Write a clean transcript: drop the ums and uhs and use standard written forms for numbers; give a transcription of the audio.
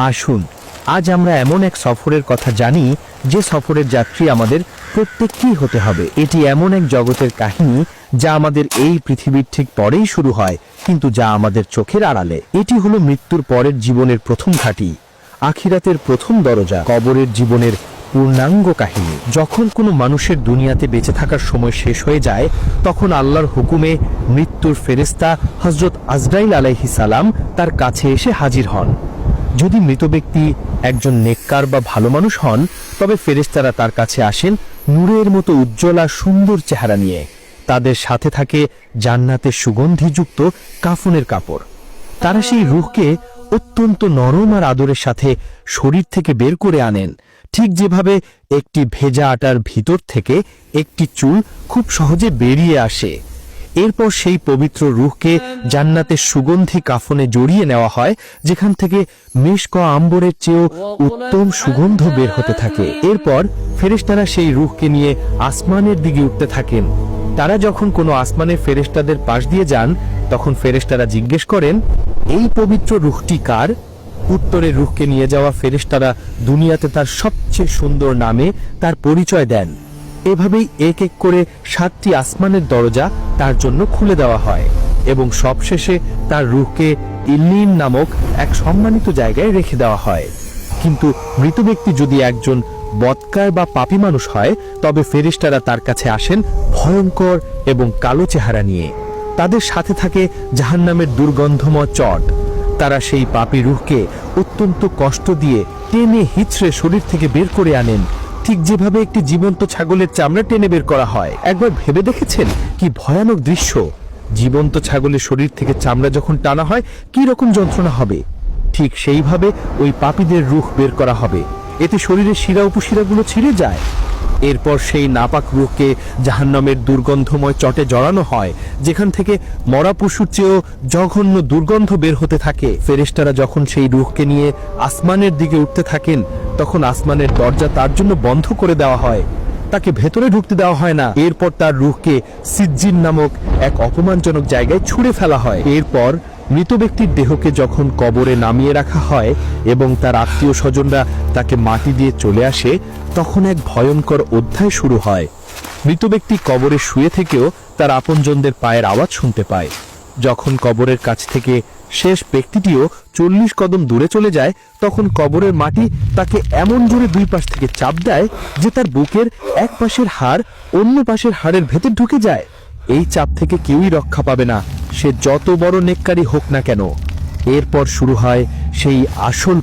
আসুন আজ আমরা এমন এক সফরের কথা জানি যে সফরের যাত্রী আমাদের প্রত্যেককেই হতে হবে। এটি এমন এক জগতের কাহিনী যা আমাদের এই পৃথিবীর ঠিক পরেই শুরু হয়, কিন্তু যা আমাদের চোখের আড়ালে। এটি হলো মৃত্যুর পরের জীবনের প্রথম ঘাঁটি, আখিরাতের প্রথম দরজা, কবরের জীবনের পূর্ণাঙ্গ কাহিনী। যখন কোনো মানুষের দুনিয়াতে বেঁচে থাকার সময় শেষ হয়ে যায়, তখন আল্লাহর হুকুমে মৃত্যুর ফেরেশতা হযরত আজরাইল আলাইহিস সালাম তার কাছে এসে হাজির হন। যদি মৃত ব্যক্তি একজন নেককার বা ভালো মানুষ হন, তবে ফেরেশতারা তার কাছে আসেন নূরের মতো উজ্জ্বল আর সুন্দর চেহারা নিয়ে। তাদের সাথে থাকে জান্নাতের সুগন্ধিযুক্ত কাফনের কাপড়। তারা সেই রূহকে অত্যন্ত নরম আর আদরের সাথে শরীর থেকে বের করে আনেন, ঠিক যেভাবে একটি ভেজা আটার ভিতর থেকে একটি চুল খুব সহজে বেরিয়ে আসে। এরপর সেই পবিত্র রূহকে জান্নাতের সুগন্ধি কাফনে জড়িয়ে নেওয়া হয়, যেখান থেকে মিশক আম্বরের চেয়েও উত্তম সুগন্ধ বের হতে থাকে। এরপর ফেরেশতারা সেই রূহকে নিয়ে আসমানের দিকে উঠতে থাকেন। তারা যখন কোনো আসমানের ফেরেশতাদের পাশ দিয়ে যান, তখন ফেরেশতারা জিজ্ঞেস করেন, এই পবিত্র রূহটি কার? উত্তরে রূহকে নিয়ে যাওয়া ফেরেশতারা দুনিয়াতে তার সবচেয়ে সুন্দর নামে তার পরিচয় দেন। এভাবেই এক এক করে 7টি আসমানের দরজা তার জন্য খুলে দেওয়া হয় এবং সবশেষে তার রূহকে ইল্লিন নামক এক সম্মানিত জায়গায় রেখে দেওয়া হয়। কিন্তু মৃত ব্যক্তি যদি একজন বদকার বা পাপী মানুষ হয়, তবে ফেরেশতারা তার কাছে আসেন ভয়ঙ্কর এবং কালো চেহারা নিয়ে। তাদের সাথে থাকে জাহান্নামের দুর্গন্ধময় চট। তারা সেই পাপী রূহকে অত্যন্ত কষ্ট দিয়ে টেনে হিচড়ে শরীর থেকে বের করে আনেন, ঠিক যেভাবে একটি জীবন্ত ছাগলের চামড়া টেনে বের করা হয়। একবার ভেবে দেখেছেন কি ভয়ানক দৃশ্য? জীবন্ত ছাগলের শরীর থেকে চামড়া যখন টানা হয় কি রকম যন্ত্রণা হবে? ঠিক সেইভাবে ওই পাপীদের রূহ বের করা হবে। এতে শরীরের শিরা উপশিরাগুলো ছিঁড়ে যায়। এরপর সেই নাপাক রূহকে জাহান্নামের দুর্গন্ধময় চটে জড়ানো হয়, যেখান থেকে মরা পশুর চেয়েও জঘন্য দুর্গন্ধ বের হতে থাকে। ফেরেশতারা যখন সেই রূহকে নিয়ে আসমানের দিকে উঠতে থাকেন, তখন আসমানের দরজা তার জন্য বন্ধ করে দেওয়া হয়, তাকে ভেতরে ঢুকতে দেওয়া হয় না। এরপর তার রূহকে সিজ্জিন নামক এক অপমানজনক জায়গায় ছুঁড়ে ফেলা হয়। এরপর মৃত ব্যক্তির দেহকে যখন কবরে নামিয়ে রাখা হয় এবং তার আত্মীয় স্বজনরা তাকে মাটি দিয়ে চলে আসে, তখন এক ভয়ঙ্কর অধ্যায় শুরু হয়। মৃত ব্যক্তি কবরে শুয়ে থেকেও তার আপনজনদের পায়ের আওয়াজ শুনতে পায়। যখন কবরের কাছ থেকে শেষ ব্যক্তিটিও 40 কদম দূরে চলে যায়, তখন কবরের মাটি তাকে এমন জোরে দুই পাশ থেকে চাপ দেয় যে তার বুকের এক পাশের হাড় অন্য পাশের হাড়ের ভেতর ঢুকে যায়। এই চাপ থেকে কেউই রক্ষা পাবে না, সে যত বড় নেককারী হোক না কেন। এরপর শুরু হয় সেই আসল